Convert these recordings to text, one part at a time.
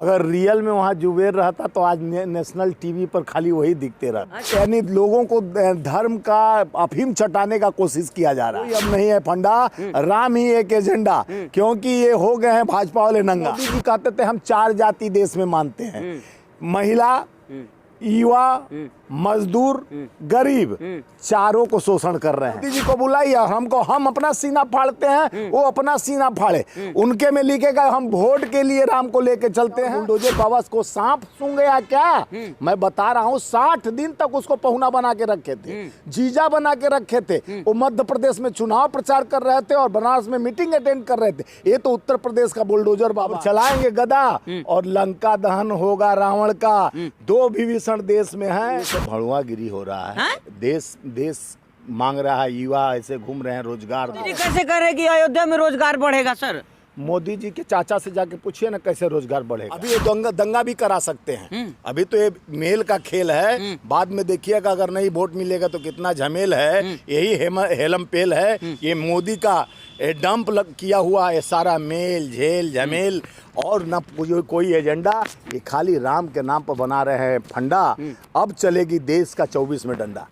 अगर रियल में वहाँ जुबेर रहता तो आज नेशनल टीवी पर खाली वही दिखते रहता। यानी लोगों को धर्म का अफीम चटाने का कोशिश किया जा रहा है। अब नहीं है फंडा, राम ही एक एजेंडा, क्योंकि ये हो गए हैं भाजपा वाले नंगा। मोदी जी कहते थे हम 4 जाति देश में मानते हैं, महिला, युवा, मजदूर, गरीब, चारों को शोषण कर रहे हैं। मोदी जी को बुलाइए, हमको हम अपना सीना फाड़ते हैं, वो अपना सीना फाड़े। उनके में लिखेगा हम वोट के लिए राम को लेके चलते हैं। बुलडोजर बाबा को सांप सूंघ गया क्या? मैं बता रहा हूँ 60 दिन तक उसको पहुना बना के रखे थे, जीजा बना के रखे थे। वो मध्य प्रदेश में चुनाव प्रचार कर रहे थे और बनारस में मीटिंग अटेंड कर रहे थे। ये तो उत्तर प्रदेश का बुलडोजर बाबा। चलाएंगे गदा और लंका दहन होगा रावण का। 2 विभीषण देश में है, भड़ुआगिरी हो रहा है। देश मांग रहा है, युवा ऐसे घूम रहे हैं रोजगार। कैसे करे कि अयोध्या में रोजगार बढ़ेगा सर? मोदी जी के चाचा से जाके पूछिए ना कैसे रोजगार बढ़ेगा। अभी ये दंगा भी करा सकते हैं। अभी तो ये मेल का खेल है, बाद में देखिएगा अगर नहीं वोट मिलेगा तो कितना झमेल है। यही हेलम पेल है, ये मोदी का डंप किया हुआ है सारा मेल झेल झमेल। और न कोई एजेंडा, ये खाली राम के नाम पर बना रहे हैं फंडा। अब चलेगी देश का 24 में डंडा।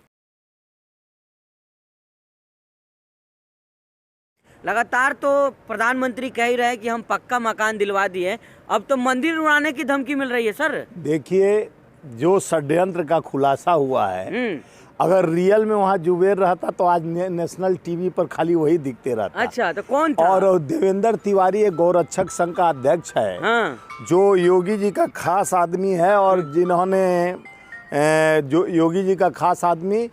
लगातार तो प्रधानमंत्री कह ही रहे कि हम पक्का मकान दिलवा दिए, अब तो मंदिर उड़ाने की धमकी मिल रही है सर। देखिए, जो षड्यंत्र का खुलासा हुआ है, अगर रियल में वहाँ जुबेर रहता तो आज नेशनल टीवी पर खाली वही दिखते रहता। अच्छा, तो कौन था? और देवेंद्र तिवारी एक गौरक्षक संघ का अध्यक्ष है। हाँ। जो योगी जी का खास आदमी है और जिन्होंने जो योगी जी का खास आदमी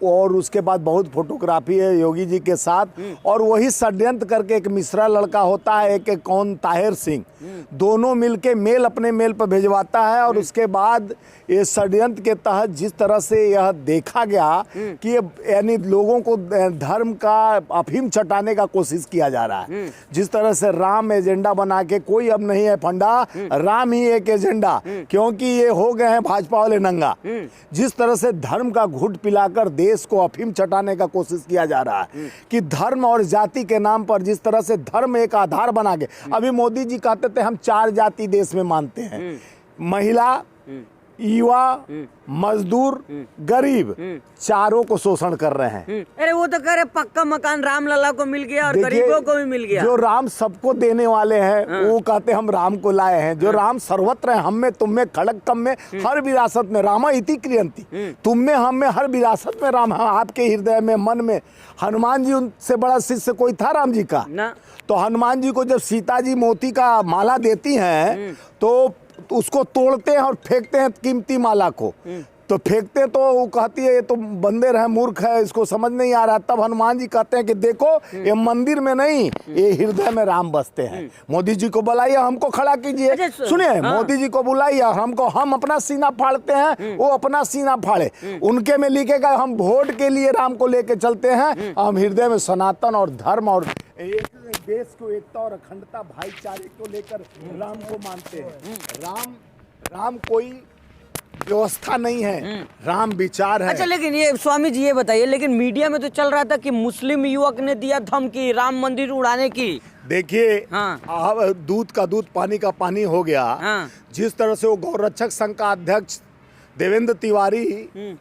और उसके बाद बहुत फोटोग्राफी है योगी जी के साथ। और वही षड्यंत्र करके एक मिश्रा लड़का होता है, एक कौन ताहिर सिंह, दोनों मिलके मेल अपने मेल पर भेजवाता है। और उसके बाद ये षड्यंत्र के तहत जिस तरह से यह देखा गया कि यानी लोगों को धर्म का अफीम चटाने का कोशिश किया जा रहा है। जिस तरह से राम एजेंडा बना के, कोई अब नहीं है फंडा, राम ही एक एजेंडा, क्योंकि ये हो गए हैं भाजपा वाले नंगा। जिस तरह से धर्म का घुट पिलाकर देश को अफीम चटाने का कोशिश किया जा रहा है कि धर्म और जाति के नाम पर जिस तरह से धर्म एक आधार बना के, अभी मोदी जी कहते थे हम 4 जाति देश में मानते हैं, महिला, युवा, मजदूर, गरीब, चारों को शोषण कर रहे हैं। अरे वो तो कह रहे पक्का मकान राम लला को मिल गया और गरीबों को भी मिल गया। जो राम सबको देने वाले हैं वो कहते हम राम को लाए हैं। जो राम सर्वत्र है, हम में, तुम में, खड़क कम में, हर विरासत में रामा इति क्रियंती, तुम में, हम में, हर विरासत में राम। आपके हृदय में, मन में। हनुमान जी उनसे बड़ा शिष्य कोई था राम जी का? तो हनुमान जी को जब सीता जी मोती का माला देती हैं तो उसको तोड़ते हैं और फेंकते हैं कीमती माला को। तो फेंकते तो वो कहती है ये तो बंदर है, मूर्ख है, इसको समझ नहीं आ रहा। तब हनुमान जी कहते हैं कि देखो ये मंदिर में नहीं, ये हृदय में राम बसते हैं। मोदी जी को बुलाइए, हमको खड़ा कीजिए। सुनिए, मोदी जी को बुलाइए, हम अपना सीना फाड़ते हैं, वो अपना सीना फाड़े। उनके में लिखेगा हम वोट के लिए राम को लेके चलते हैं। हम हृदय में सनातन और धर्म और देश को एकता और अखंडता, भाईचारे को लेकर राम को मानते हैं। राम कोई व्यवस्था नहीं है, राम विचार है। अच्छा, लेकिन ये स्वामी जी ये बताइए, लेकिन मीडिया में तो चल रहा था कि मुस्लिम युवक ने दिया धमकी राम मंदिर उड़ाने की। देखिए, दूध का दूध पानी का पानी हो गया। जिस तरह से वो गौरक्षक संघ का अध्यक्ष देवेंद्र तिवारी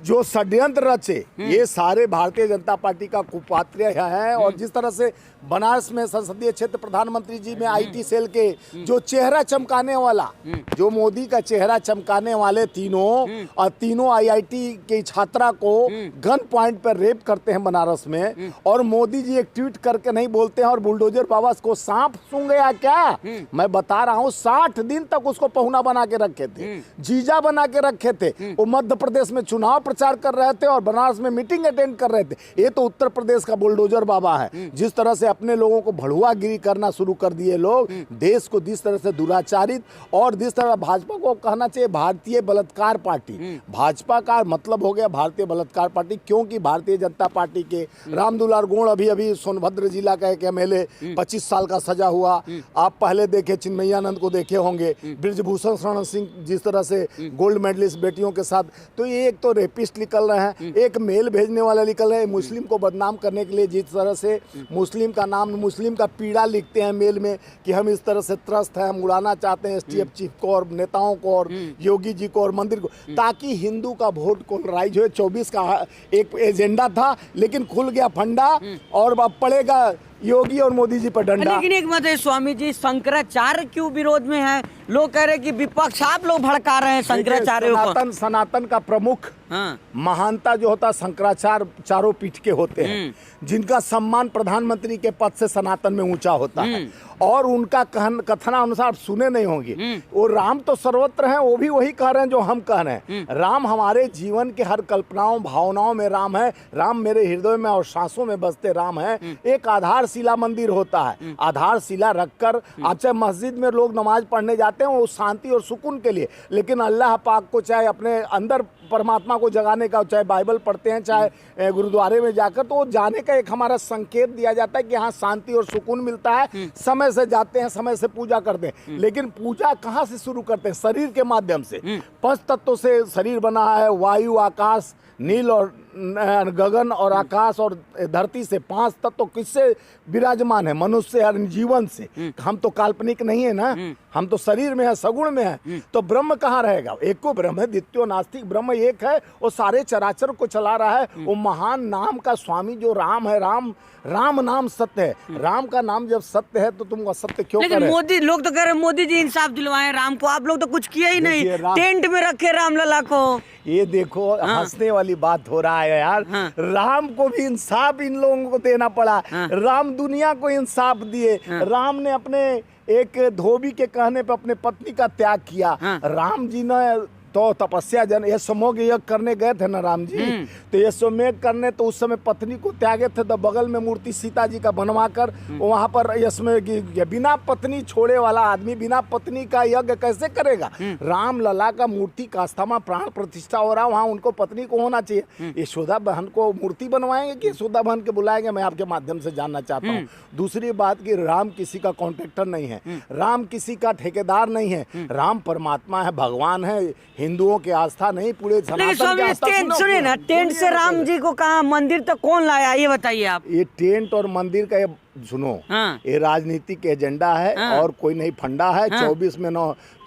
जो षड्यंत्र रचे, ये सारे भारतीय जनता पार्टी का कुपात्र है। और जिस तरह से बनारस में संसदीय क्षेत्र प्रधानमंत्री जी में आईटी सेल के जो चेहरा चमकाने वाला, जो मोदी का चेहरा चमकाने वाले तीनों आईआईटी के छात्रा को गन पॉइंट पर रेप करते हैं बनारस में। और मोदी जी एक ट्वीट करके नहीं बोलते हैं और बुलडोजर बाबा को सांप सूंघ गया क्या? मैं बता रहा हूँ 60 दिन तक उसको पहुना बना के रखे थे, जीजा बना के रखे थे। वो मध्य प्रदेश में चुनाव प्रचार कर रहे थे और बनारस में मीटिंग अटेंड कर रहे थे। ये तो उत्तर प्रदेश का बुलडोजर बाबा है। जिस तरह से अपने लोगों को भड़ुआगिरी करना शुरू कर दिए लोग, देश को जिस तरह से दुराचारित, और जिस तरह भाजपा को कहना चाहिए भारतीय बलात्कार पार्टी। भाजपा का मतलब हो गया भारतीय बलात्कार पार्टी, क्योंकि भारतीय जनता पार्टी के राम दुलार गोड़ अभी सोनभद्र जिला का एक एमएलए 25 साल का सजा हुआ। आप पहले देखे चिन्मयानंद को देखे होंगे, ब्रिजभूषण शरण सिंह जिस तरह से गोल्ड मेडलिस्ट बेटियों के साथ। तो ये एक तो रेपिस्ट निकल रहे हैं, एक मेल भेजने वाले निकल रहे हैं, मुस्लिम को बदनाम करने के लिए जिस तरह से मुस्लिम का नाम, मुस्लिम का पीड़ा लिखते हैं मेल में कि हम इस तरह से त्रस्त हैं, हम उड़ाना चाहते हैं एसटीएफ चीफ को और नेताओं को और योगी जी को और मंदिर को, ताकि हिंदू का वोट पोलराइज हो। 24 का एक एजेंडा था, लेकिन खुल गया फंडा और अब पड़ेगा योगी और मोदी जी पर डंडा। लेकिन एक बात है स्वामी जी, शंकराचार्य क्यों विरोध में है? लोग कह रहे हैं कि विपक्ष आप लोग भड़का रहे हैं शंकराचार्य को। सनातन का प्रमुख महानता जो होता है शंकराचार्य चारों पीठ के होते हैं, जिनका सम्मान प्रधानमंत्री के पद से सनातन में ऊंचा होता है, और उनका कथनानुसार आप सुने नहीं होंगे, वो राम तो सर्वत्र हैं, वो भी वही कह रहे हैं जो हम कह रहे हैं। राम हमारे जीवन के हर कल्पनाओं भावनाओं में राम है, राम मेरे हृदय में और सांसों में बसते राम है। एक आधारशिला मंदिर होता है, आधारशिला रखकर आप चाहे मस्जिद में लोग नमाज पढ़ने जाते हैं वो शांति और सुकून के लिए, लेकिन अल्लाह पाक को चाहे अपने अंदर परमात्मा को जगाने का, चाहे बाइबल पढ़ते हैं चाहे गुरुद्वारे में जाकर, तो जाने का एक हमारा संकेत दिया जाता है कि यहाँ शांति और सुकून मिलता है। समय से जाते हैं, समय से पूजा करते हैं, लेकिन पूजा कहाँ से शुरू करते हैं? शरीर के माध्यम से। 5 तत्वों से शरीर बना है, वायु, आकाश, नील और गगन और आकाश और धरती से 5 तत्व किससे विराजमान है? मनुष्य और जीवन से। हम तो काल्पनिक नहीं है ना, हम तो शरीर में है, सगुण में है, तो ब्रह्म कहाँ रहेगा? एक को ब्रह्म है, द्वितीय नास्तिक, ब्रह्म एक है, वो सारे चराचर को चला रहा है। वो महान नाम का स्वामी जो राम है, राम नाम सत्य है। राम का नाम जब सत्य है तो तुम असत्य क्यों लेकिन मोदी लोग तो कह रहे हैं मोदी जी इंसाफ दिलवाए राम को, आप लोग तो कुछ किया ही नहीं, टेंट में रखे रामलला को। ये देखो हंसने वाली बात हो रहा है यार। राम को भी इंसाफ इन लोगों को देना पड़ा। राम दुनिया को इंसाफ दिए। राम ने अपने एक धोबी के कहने पे अपने पत्नी का त्याग किया। राम जी ने तो तपस्या यशोमेघ यज्ञ करने गए थे ना राम जी, तो यशोमेघ करने तो उस समय पत्नी को त्यागे थे, तो बगल में मूर्ति सीता जी का बनवा कर वहां पर यशोमेघ, बिना पत्नी छोड़े वाला आदमी बिना पत्नी का यज्ञ कैसे करेगा? राम लला का मूर्ति का स्थामा प्राण प्रतिष्ठा हो रहा, वहां उनको पत्नी को होना चाहिए। यशोदा बहन को मूर्ति बनवाएंगे कि यशोदा बहन के बुलाएंगे? मैं आपके माध्यम से जानना चाहता हूँ। दूसरी बात की राम किसी का कॉन्ट्रैक्टर नहीं है, राम किसी का ठेकेदार नहीं है, राम परमात्मा है, भगवान है। हिंदुओं की आस्था नहीं, पूरे सनातन की आस्था। सुनिए ना, टेंट से राम जी को कहा मंदिर तक कौन लाया, ये बताइए आप। ये टेंट और मंदिर का, ये सुनो, ये राजनीतिक एजेंडा है और कोई नहीं फंडा है।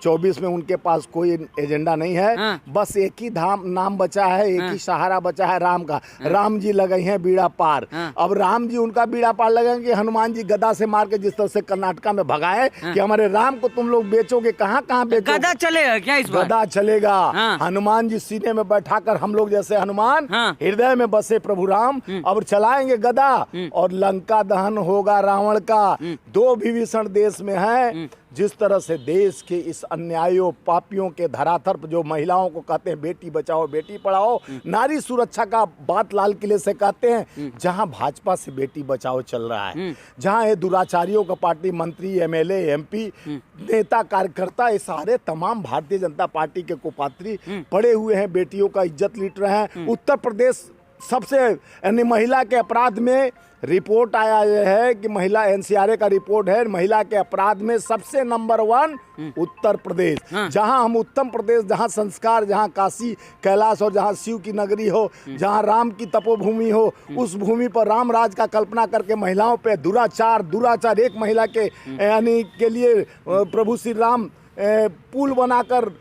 24 में उनके पास कोई एजेंडा नहीं है, बस एक ही नाम बचा है, एक ही सहारा बचा है राम का। राम जी लगे हैं बीड़ा पार। अब राम जी उनका बीड़ा पार लगेंगे, हनुमान जी गदा से मार के जिस तरह से कर्नाटका में भगाए कि हमारे राम को तुम लोग बेचोगे, कहाँ बेचोगे? गदा चलेगा क्या इस बार? गदा चलेगा। हनुमान जी सीने में बैठाकर, हम लोग जैसे हनुमान हृदय में बसे प्रभु राम, अब चलाएंगे गदा और लंका दहन होगा रावण का। 2 विभीषण देश में है। जिस तरह से देश के इस अन्यायों पापियों के धरातल पर जो महिलाओं को कहते हैं बेटी बचाओ बेटी पढ़ाओ, नारी सुरक्षा का बात लाल किले से कहते हैं, जहां भाजपा से बेटी बचाओ चल रहा है, जहां ये दुराचारियों का पार्टी मंत्री, एमएलए, एमपी, नेता, कार्यकर्ता, ये सारे तमाम भारतीय जनता पार्टी के कुपात्री पड़े हुए हैं, बेटियों का इज्जत लूट रहे हैं। उत्तर प्रदेश सबसे, यानी महिला के अपराध में रिपोर्ट आया है कि महिला, एनसीआरए का रिपोर्ट है, महिला के अपराध में सबसे नंबर 1 उत्तर प्रदेश। जहां हम उत्तम प्रदेश, जहां संस्कार, जहां काशी कैलाश और जहां शिव की नगरी हो, जहां राम की तपोभूमि हो, उस भूमि पर राम राज का कल्पना करके महिलाओं पे दुराचार एक महिला के यानी के लिए प्रभु श्री राम पुल बनाकर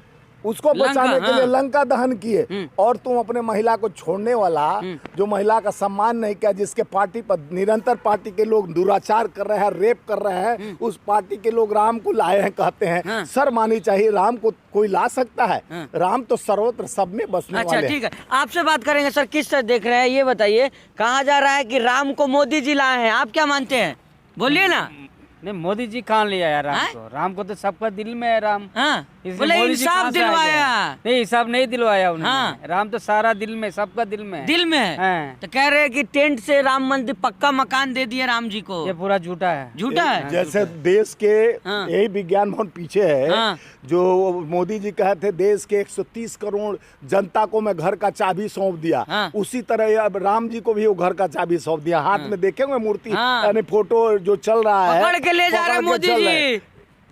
उसको बचाने के लिए लंका दहन किए, और तुम अपने महिला को छोड़ने वाला, जो महिला का सम्मान नहीं किया, जिसके पार्टी पर निरंतर पार्टी के लोग दुराचार कर रहे हैं, रेप कर रहे हैं, उस पार्टी के लोग राम को लाए हैं, कहते हैं। सर मानी चाहिए, राम को कोई ला सकता है? राम तो सर्वत्र सब में बसने वाले हैं। अच्छा ठीक है, आपसे बात करेंगे सर, किस तरह देख रहे हैं ये बताइए। कहा जा रहा है कि राम को मोदी जी लाए हैं, आप क्या मानते हैं? बोलिए ना। नहीं, मोदी जी कहाँ ले आया राम को तो सबका दिल में है राम। बोले इंसाफ दिलवाया। नहीं, इंसाफ नहीं दिलवाया उन्होंने। राम तो सारा दिल में, सबका दिल में है। तो कह रहे हैं कि टेंट से राम मंदिर पक्का मकान दे दिया राम जी को। ये पूरा झूठा है। झूठा है। जैसे देश के यही विज्ञान भवन पीछे है, जो मोदी जी कहे थे देश के 130 करोड़ जनता को मैं घर का चाबी सौंप दिया, उसी तरह अब राम जी को भी वो घर का चाबी सौंप दिया। हाथ में देखेंगे मूर्ति, यानी फोटो जो चल रहा है, पकड़ के ले जा रहे मोदी जी।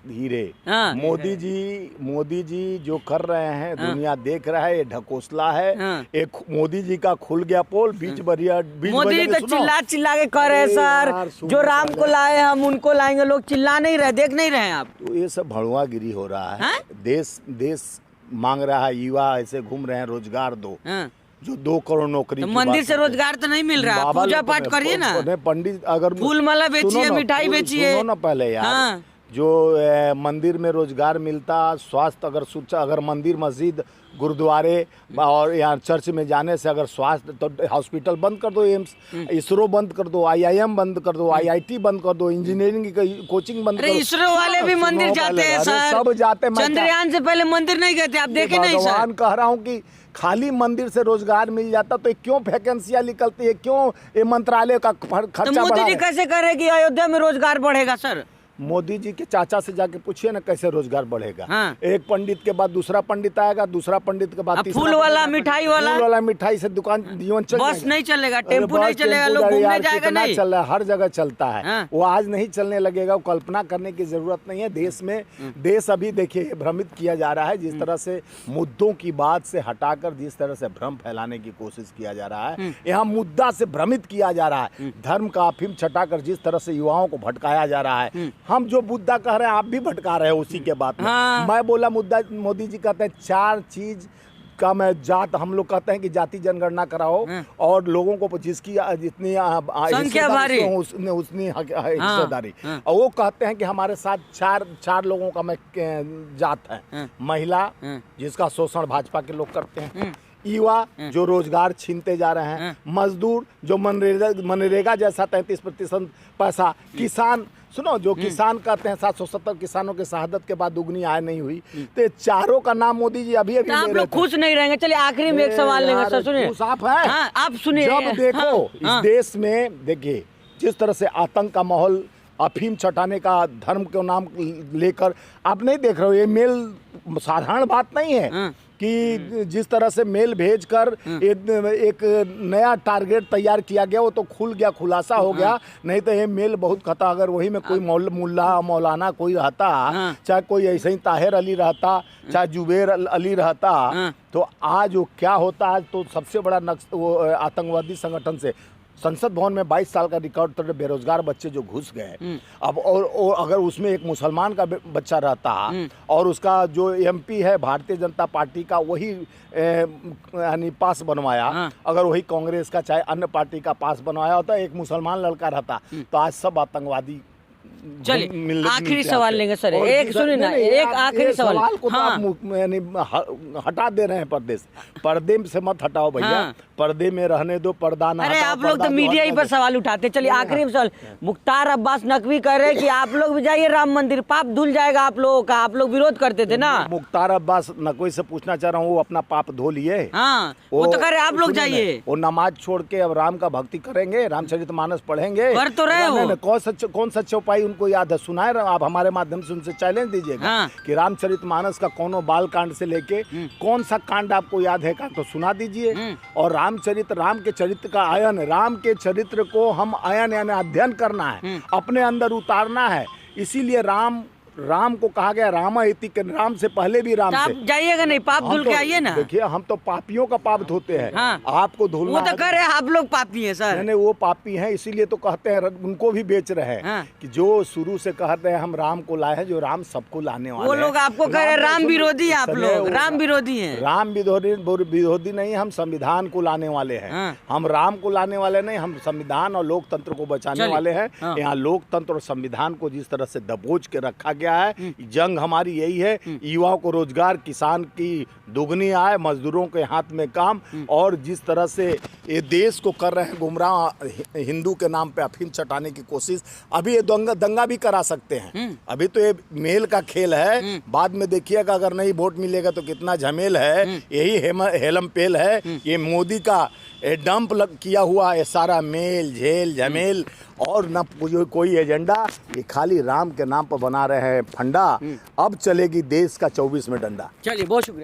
हीरे। हाँ। मोदी जी जो कर रहे हैं दुनिया देख रहा है, ये ढकोसला है। हाँ। एक मोदी जी का खुल गया पोल बीच मोदी जी तो चिल्ला चिल्ला के कह रहे हैं सर, जो राम को लाए हम उनको लाएंगे, लोग चिल्ला नहीं रहे, देख नहीं रहे हैं आप। तो ये सब भड़ुआगिरी हो रहा है। हाँ? देश मांग रहा है, युवा ऐसे घूम रहे हैं, रोजगार दो। हाँ। जो 2 करोड़ नौकरी तो की मंदिर बात से करते हैं। रोजगार तो नहीं मिल रहा है, बाबा पूजा लोग पाठ करिए ना, पंडित अगर फूल माला बेचिए, सुनो ना, मिठाई बेचिए। सुनो ना पहले यार। हाँ। जो मंदिर में रोजगार मिलता, स्वास्थ्य अगर मंदिर मस्जिद गुरुद्वारे और यहाँ चर्च में जाने से अगर स्वास्थ्य, तो हॉस्पिटल बंद कर दो, एम्स इसरो बंद कर दो, IIM बंद कर दो, IIT बंद कर दो, इंजीनियरिंग की कोचिंग बंद कर दो। इसरो वाले भी मंदिर जाते हैं सर, सब जाते हैं। चंद्रयान से पहले मंदिर नहीं गए थे, आप देखे नहीं सर। भगवान कह रहा हूँ कि खाली मंदिर से रोजगार मिल जाता तो क्यों वैकेंसियां निकलती है, क्यों ये मंत्रालय का खर्चा तो मोदी जी बढ़ा। कैसे कह रहे हैं कि अयोध्या में रोजगार बढ़ेगा सर? मोदी जी के चाचा से जाके पूछिए ना कैसे रोजगार बढ़ेगा। हाँ। एक पंडित के बाद दूसरा पंडित आएगा, दूसरा पंडित के बाद अब तीसरा फूल पंडित वाला, आएगा। मिठाई वाला। फूल वाला मिठाई से दुकान जीवन चल बस जाएगा। नहीं चलेगा, अरे टेम्पू नहीं बस, चलेगा, टेम्पू लोग गाड़ी घूमने यार जाएगा कितना नहीं। चल रहा है, हर जगह चलता है। हाँ। वो आज नहीं चलने लगेगा, वो कल्पना करने की जरूरत नहीं है। देश अभी देखिए भ्रमित किया जा रहा है, जिस तरह से मुद्दों की बात से हटाकर जिस तरह से भ्रम फैलाने की कोशिश किया जा रहा है, यहाँ मुद्दा से भ्रमित किया जा रहा है। धर्म का अफीम छटाकर जिस तरह से युवाओं को भटकाया जा रहा है, हम जो मुद्दा कह रहे हैं आप भी भटका रहे हैं उसी के बात में। हाँ। मैं बोला मुद्दा, मोदी जी कहते हैं 4 चीज का मैं जात, हम लोग कहते हैं कि जाति जनगणना कराओ और लोगों को जिसकी जितनी संख्या भारी उतनी हिस्सेदारी। और वो कहते हैं कि हमारे साथ चार लोगों का मैं जात है। महिला जिसका शोषण भाजपा के लोग करते हैं, युवा जो रोजगार छीनते जा रहे हैं, मजदूर जो मनरेगा जैसा 33% पैसा, किसान सुनो जो किसान कहते हैं 770 किसानों के शहादत के बाद दुगनी आय नहीं हुई, तो चारों का नाम मोदी जी अभी आप लोग खुश नहीं रहेंगे। चलिए आखिरी में एक सवाल लेंगे सर, सुनिए। आप हैं? हाँ, आप सुनिए। जब देखो इस देश में देखिए जिस तरह से आतंक का माहौल, अफीम छटाने का, धर्म के नाम लेकर, आप नहीं देख रहे हो, ये मेल साधारण बात नहीं है कि जिस तरह से मेल भेजकर एक नया टारगेट तैयार किया गया, वो तो खुल गया, खुलासा हो गया। नहीं तो ये मेल बहुत खता, अगर वही में कोई मुल्ला मौलाना कोई रहता, चाहे कोई ऐसे ही ताहिर अली रहता, चाहे जुबेर अली रहता, तो आज वो क्या होता। आज तो सबसे बड़ा वो आतंकवादी संगठन से संसद भवन में 22 साल का रिकॉर्ड तोड़ बेरोजगार बच्चे जो घुस गए, अब और अगर उसमें एक मुसलमान का बच्चा रहता और उसका जो MP है भारतीय जनता पार्टी का, वही यानी पास बनवाया, अगर वही कांग्रेस का चाहे अन्य पार्टी का पास बनवाया होता, एक मुसलमान लड़का रहता, तो आज सब आतंकवादी। चलिए आखिरी सवाल लेंगे सर, एक सुनिए ना, एक आखिरी सवाल को हाँ। तो आप हटा दे रहे हैं पर्दे से मत हटाओ भैया। पर्दे में रहने दो, पर्दा ना। अरे आप लोग तो मीडिया ही पर सवाल उठाते। चलिए आखिरी सवाल, मुख्तार अब्बास नकवी कह रहे हैं कि आप लोग भी जाइए राम मंदिर, पाप धुल जाएगा आप लोगों का, आप लोग विरोध करते थे ना। मुख्तार अब्बास नकवी से पूछना चाह रहा हूँ, वो अपना पाप धो लिए? हाँ, वो तो कह रहे आप लोग जाइए, वो नमाज छोड़ के अब राम का भक्ति करेंगे, रामचरितमानस पढ़ेंगे, कर तो रहे हो। कौन सच्चे उपाय उनको याद है, सुनाए आप हमारे माध्यम से उनसे चैलेंज दीजिएगा कि रामचरितमानस का कोनो बाल कांड से लेके कौन सा कांड आपको याद है का, तो सुना दीजिए। और राम के चरित्र का आयन, राम के चरित्र को हम आयन यानी अध्ययन करना है, अपने अंदर उतारना है। इसीलिए राम को कहा गया राम इति, राम से पहले भी राम आप जाइएगा नहीं, पाप धुल के आइए ना। देखिए हम तो पापियों का पाप धोते हैं। हाँ। आपको धुलना, वो तो कह रहे हैं आप लोग पापी हैं सर। नहीं, वो पापी हैं, इसीलिए तो कहते हैं, उनको भी बेच रहे हैं। हाँ। कि जो शुरू से कहते हैं हम राम को लाए हैं, जो राम सबको लाने वाले वो लोग आपको कह रहे हैं राम विरोधी, आप लोग राम विरोधी हैं। राम विरोधी नहीं, हम संविधान को लाने वाले हैं। हम राम को लाने वाले नहीं, हम संविधान और लोकतंत्र को बचाने वाले हैं। यहाँ लोकतंत्र और संविधान को जिस तरह से दबोच के रखा गया है, जंग हमारी यही है। युवाओं को रोजगार, किसान की दुगनी आय, मजदूरों के हाथ में काम, और जिस तरह से ये देश को कर रहे हैं गुमराह, हिंदू के नाम पे अफीम चटाने की कोशिश। अभी ये दंगा भी करा सकते हैं, अभी तो ये मेल का खेल है, बाद में देखिएगा अगर नहीं वोट मिलेगा तो कितना झमेल है। यही हेलम पेल है, ये मोदी का डंप किया हुआ है सारा मेल झेल झमेल, और न कोई एजेंडा, ये खाली राम के नाम पर बना रहे हैं फंडा। अब चलेगी देश का 24 में डंडा। चलिए बहुत शुक्रिया।